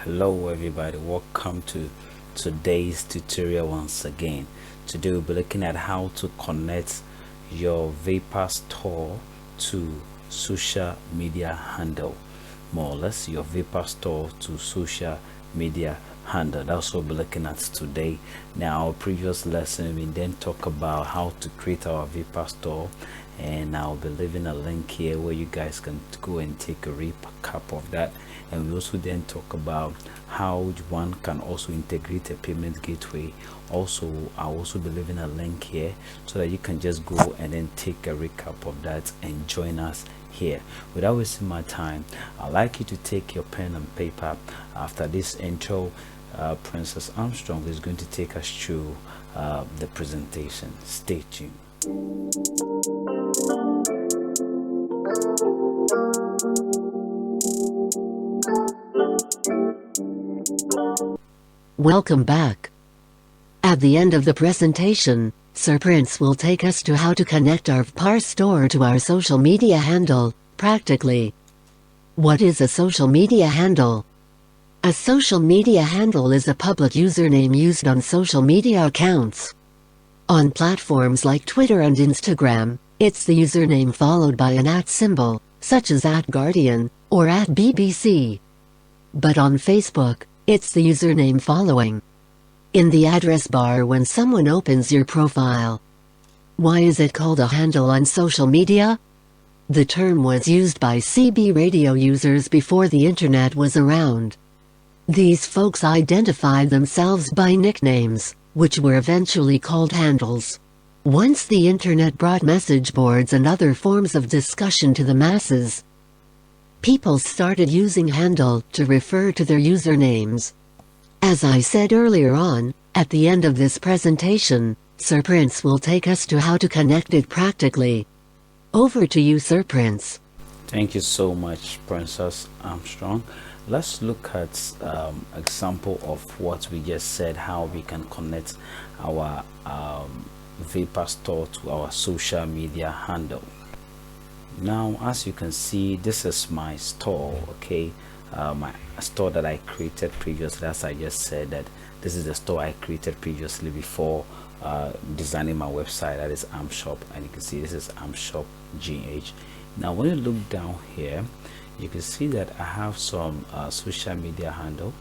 Hello everybody, welcome to today's tutorial once again. Today we'll be looking at how to connect your Vepaar store to social media handle. More or less your Vepaar store to social media handle. That's what we'll be looking at today. Now, our previous lesson we then talk about how to create our Vepaar store, and I'll be leaving a link here where you guys can go and take a recap of that. And we also then talk about how one can also integrate a payment gateway. Also, I'll also be leaving a link here so that you can just go and then take a recap of that and join us here. Without wasting my time, I'd like you to take your pen and paper. After this intro, Princess Armstrong is going to take us through the presentation. Stay tuned. Welcome back. At the end of the presentation, Sir Prince will take us to how to connect our Vepaar store to our social media handle, practically. What is a social media handle? A social media handle is a public username used on social media accounts. On platforms like Twitter and Instagram, it's the username followed by an @ symbol, such as @Guardian or @BBC. But on Facebook, it's the username following in the address bar when someone opens your profile. Why is it called a handle on social media? The term was used by CB radio users before the internet was around. These folks identified themselves by nicknames, which were eventually called handles. Once the internet brought message boards and other forms of discussion to the masses, people started using handle to refer to their usernames. As I said earlier on, at the end of this presentation, Sir Prince will take us to how to connect it practically. Over to you, Sir Prince. Thank you so much, Princess Armstrong. Let's look at example of what we just said, how we can connect our Vepaar store to our social media handle. Now, as you can see, this is my store. Okay, my store that I created previously. As I just said, that this is the store I created previously before designing my website, that is Armshop, and you can see this is Armshop GH. Now when you look down here, you can see that I have some social media handle.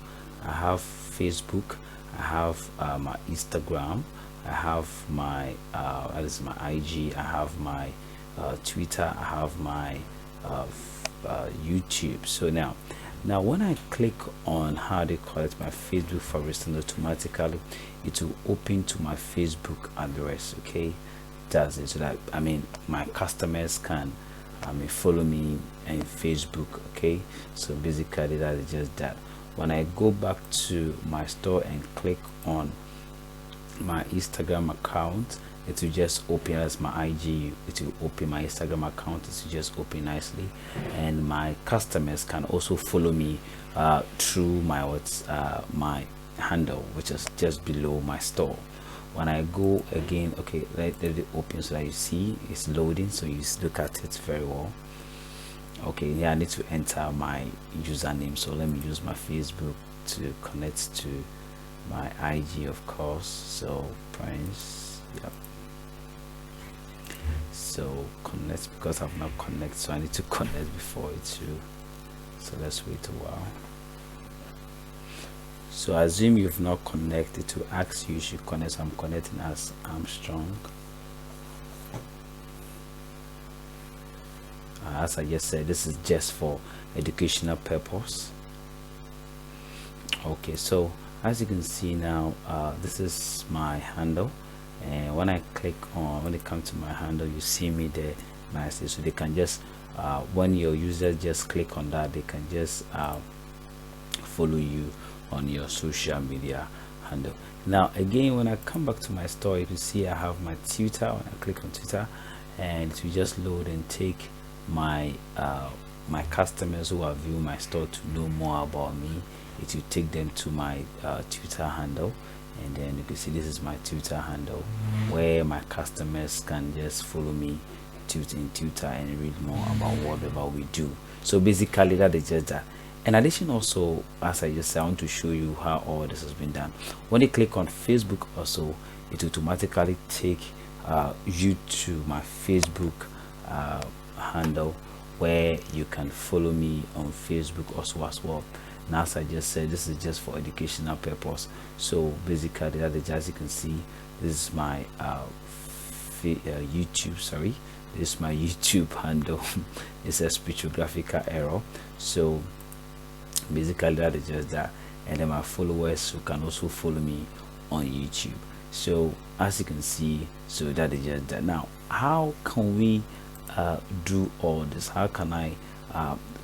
I have Facebook, I have my Instagram, I have my that is my IG, I have my Twitter, I have my YouTube. So now when I click on how they call it, my Facebook, for instance, automatically it will open to my Facebook address. Okay, that's it. So that my customers can follow me in Facebook. Okay, so basically that is just that. When I go back to my store and click on my Instagram account, it will just open as my IG. It will open my Instagram account. It will just open nicely, and my customers can also follow me through my my handle, which is just below my store. When I go again, okay, let it open so that you see it's loading, so you look at it very well. Okay, yeah, I need to enter my username, so let me use my Facebook to connect to my IG, of course. So Prince, yep. So connect, because I've not connected, so I need to connect before it too. So let's wait a while. So I assume you've not connected. To ask you should connect. So I'm connecting as Armstrong. As I just said, this is just for educational purpose. Okay, so as you can see now, this is my handle, and when I click on, when it comes to my handle, you see me there nicely. So they can just when your users just click on that, they can just follow you on your social media handle. Now again, when I come back to my store, you can see I have my Twitter. When I click on Twitter, and it will just load and take my my customers who have viewed my store to know more about me. It will take them to my Twitter handle, and then you can see this is my Twitter handle where my customers can just follow me in Twitter and read more about whatever we do. So basically that is just that. In addition, also, as I just said, I want to show you how all this has been done. When you click on Facebook also, it automatically take you to my Facebook handle, where you can follow me on Facebook also as well. Now, as I just said, this is just for educational purpose. So basically, that is, as you can see, this is my YouTube. Sorry, this is my YouTube handle. It's a spectrographical error. So basically, that is just that. And then my followers who can also follow me on YouTube. So as you can see, so that is just that. Now, how can we do all this? How can I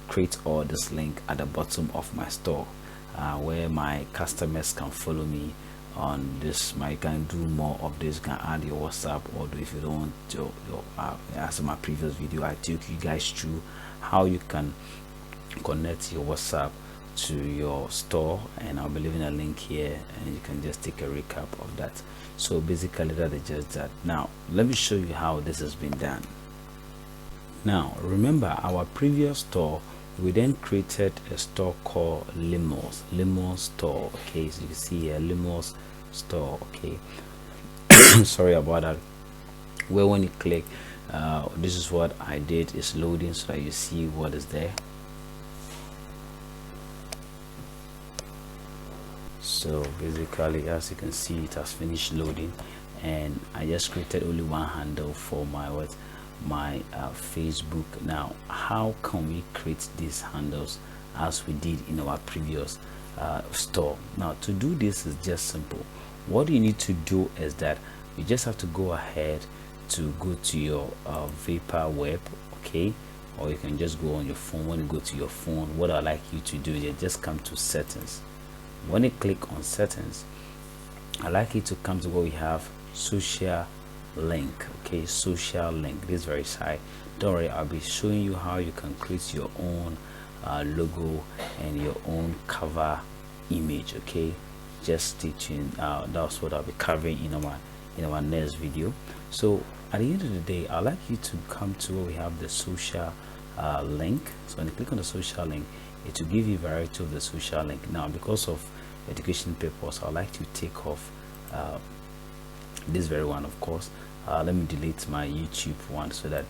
create all this link at the bottom of my store, where my customers can follow me on this? You can do more of this. You can add your WhatsApp, or if you don't want to, as in my previous video, I took you guys through how you can connect your WhatsApp to your store, and I'll be leaving a link here, and you can just take a recap of that. So basically, that is just that. Now let me show you how this has been done. Now remember our previous store, we then created a store called Limos store. Okay, so you can see here Limos store. Okay, sorry about that. Where when you click, this is what I did. Is loading so that you see what is there. So basically, as you can see, it has finished loading, and I just created only one handle for my Facebook. Now, how can we create these handles as we did in our previous store? Now, to do this is just simple. What you need to do is that you just have to go ahead to go to your Vepaar web, okay, or you can just go on your phone. When you go to your phone, what I like you to do is just come to settings. When you click on settings, I like you to come to where we have social link. Okay, social link. This is very shy. Don't worry, I'll be showing you how you can create your own logo and your own cover image. Okay, just stay tuned. That's what I'll be covering in our next video. So at the end of the day, I'd like you to come to where we have the social link. So when you click on the social link, it will give you a variety of the social link. Now, because of education purpose, I'd like to take off this very one, of course. Let me delete my YouTube one, so that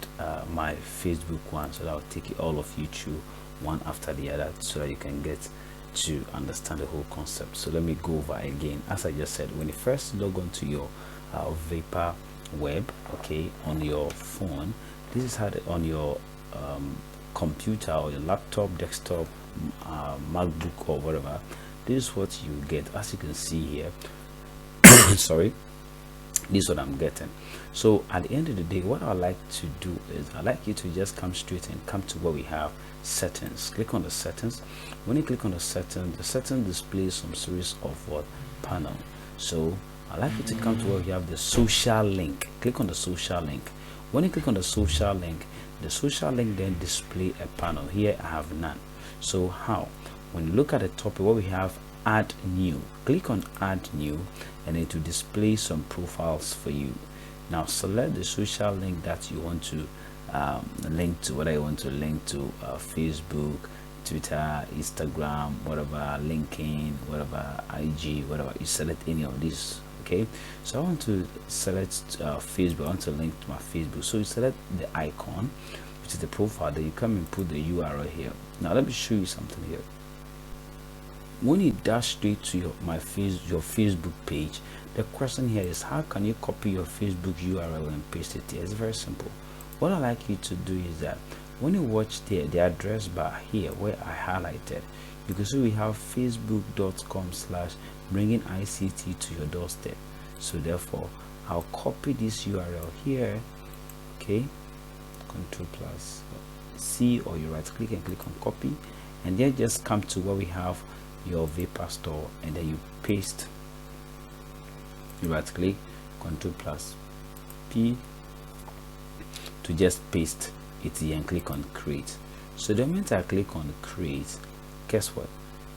my Facebook one, so that I'll take all of YouTube one after the other, so that you can get to understand the whole concept. So let me go over again. As I just said, when you first log on to your Vepaar web, okay, on your phone, this is how on your computer or your laptop, desktop, MacBook or whatever, this is what you get. As you can see here, sorry, this is what I'm getting. So at the end of the day, what I like to do is I like you to just come straight and come to where we have settings. Click on the settings. When you click on the settings displays some series of what panel. So I like you to come to where we have the social link. Click on the social link. When you click on the social link then display a panel. Here I have none. So how? When you look at the top where we have add new, click on add new, and it will display some profiles for you. Now select the social link that you want to link to, whether you want to link to Facebook, Twitter, Instagram, whatever, LinkedIn, whatever, IG, whatever. You select any of these. Okay, so I want to select Facebook. I want to link to my Facebook. So you select the icon, which is the profile. Then you come and put the URL here. Now let me show you something here. When you dash straight to your Facebook page, the question here is, how can you copy your Facebook URL and paste it here? It's very simple. What I like you to do is that when you watch the address bar here where I highlighted, you can see we have facebook.com/bringing ICT to your doorstep. So therefore I'll copy this URL here. Okay, Ctrl+C, or you right click and click on copy, and then just come to where we have your Vepaar store, and then you paste. You right click, Ctrl+P to just paste it here and click on create. So the moment I click on create, guess what?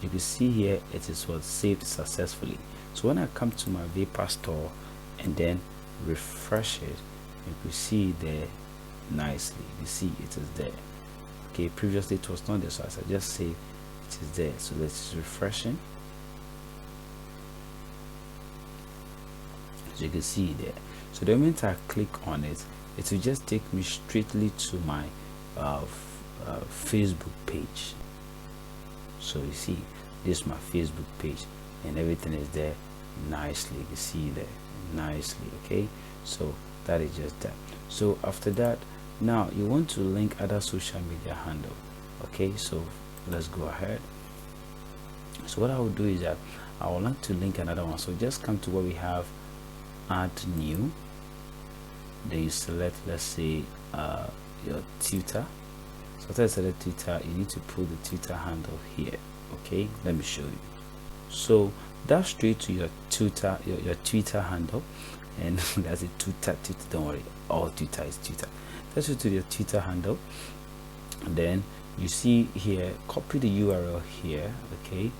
You can see here it is what saved successfully. So when I come to my Vepaar store and then refresh it, you can see there nicely. You see it is there. Okay, previously it was not there, so as I just say it is there. So let's refreshing. As you can see there. So the moment I click on it, it will just take me straightly to my Facebook page. So you see, this is my Facebook page, and everything is there nicely. You can see there nicely. Okay, so that is just that. So after that, now you want to link other social media handle. Okay, so let's go ahead. So what I will do is that I would like to link another one. So just come to where we have add new, then you select, let's say, your Twitter. So after I select Twitter, you need to put the Twitter handle here. Okay, let me show you. So that's straight to your Twitter, your Twitter handle, and that's a Twitter. Don't worry, all Twitter is Twitter. That's to your Twitter handle, and then you see here, copy the URL here. Okay,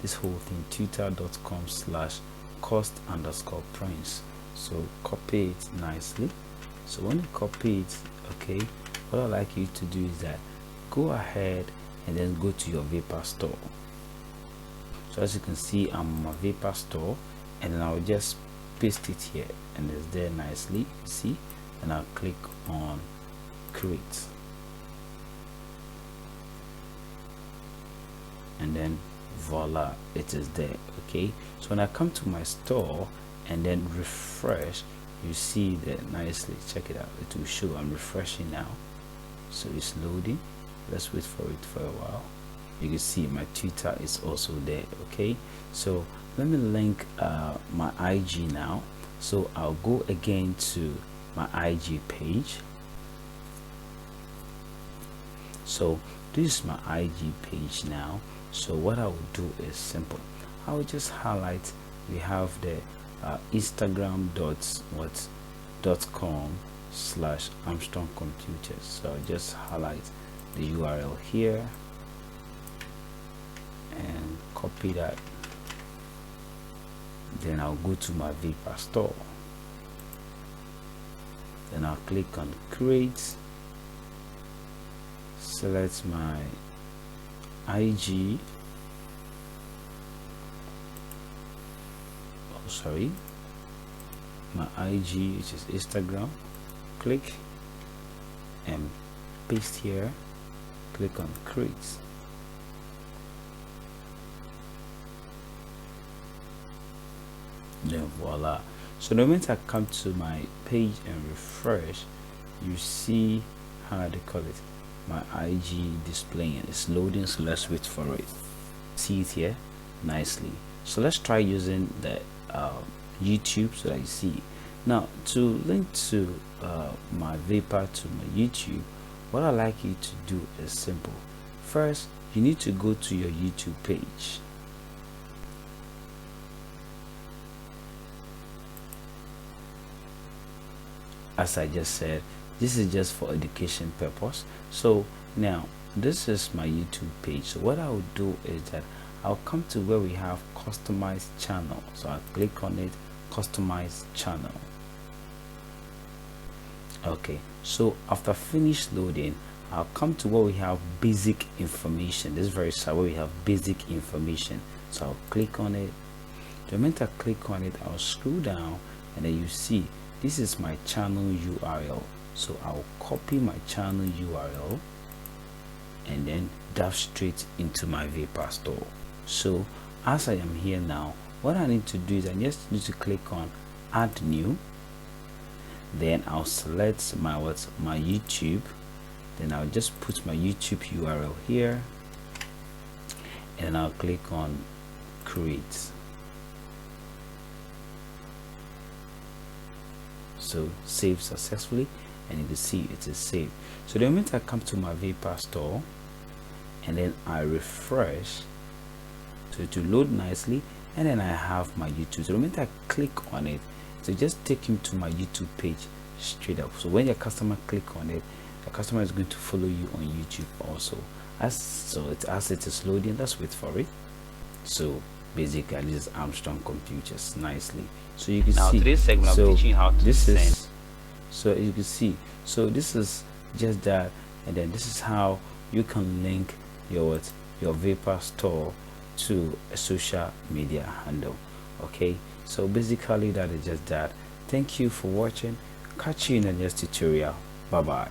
this whole thing, twitter.com/cost_prince. So copy it nicely. So when you copy it, okay, what I'd like you to do is that go ahead and then go to your Vepaar store. So as you can see, I'm on my Vepaar store, and then I'll just paste it here, and it's there nicely. You see, and I'll click on create, and then voila, it is there. Okay, so when I come to my store and then refresh, you see that nicely. Check it out, it will show. I'm refreshing now, so it's loading. Let's wait for it for a while. You can see my Twitter is also there. Okay, so let me link my IG now. So I'll go again to my IG page. So this is my IG page now. So what I will do is simple. I will just highlight, we have the instagram.com/Armstrong Computers. So I'll just highlight the URL here and copy that. Then I'll go to my Vepaar store. Then I'll click on create, select my IG, my IG, which is Instagram. Click and paste here, click on create. Then voila. So the moment I come to my page and refresh, you see how they call it, my IG displaying. It's loading, so let's wait for it. See it here nicely. So let's try using the YouTube so that you see. Now to link to my Vepaar to my YouTube, what I like you to do is simple. First, you need to go to your YouTube page. As I just said, this is just for education purpose. So now this is my YouTube page. So what I will do is that I'll come to where we have customized channel. So I'll click on it, customize channel. Okay, so after finish loading, I'll come to where we have basic information. This is very sad, where we have basic information. So I'll click on it. The moment I click on it, I'll scroll down, and then you see this is my channel URL. So I'll copy my channel URL and then dive straight into my Vepaar store. So as I am here now, what I need to do is I just need to click on add new. Then I'll select my YouTube. Then I'll just put my YouTube URL here, and I'll click on create. So save successfully, and you can see it is saved. So the moment I come to my Vepaar store and then I refresh, so it will load nicely, and then I have my YouTube. So the moment I click on it, so just take him to my YouTube page straight up. So when your customer click on it, the customer is going to follow you on YouTube also. As it is loading, let's wait for it. So basically this is Armstrong Computers nicely. So you can now see today's segment so I'm teaching how to this send. is, so you can see, so this is just that, and then this is how you can link your your Vepaar store to a social media handle. Okay, so basically that is just that. Thank you for watching. Catch you in the next tutorial. Bye bye.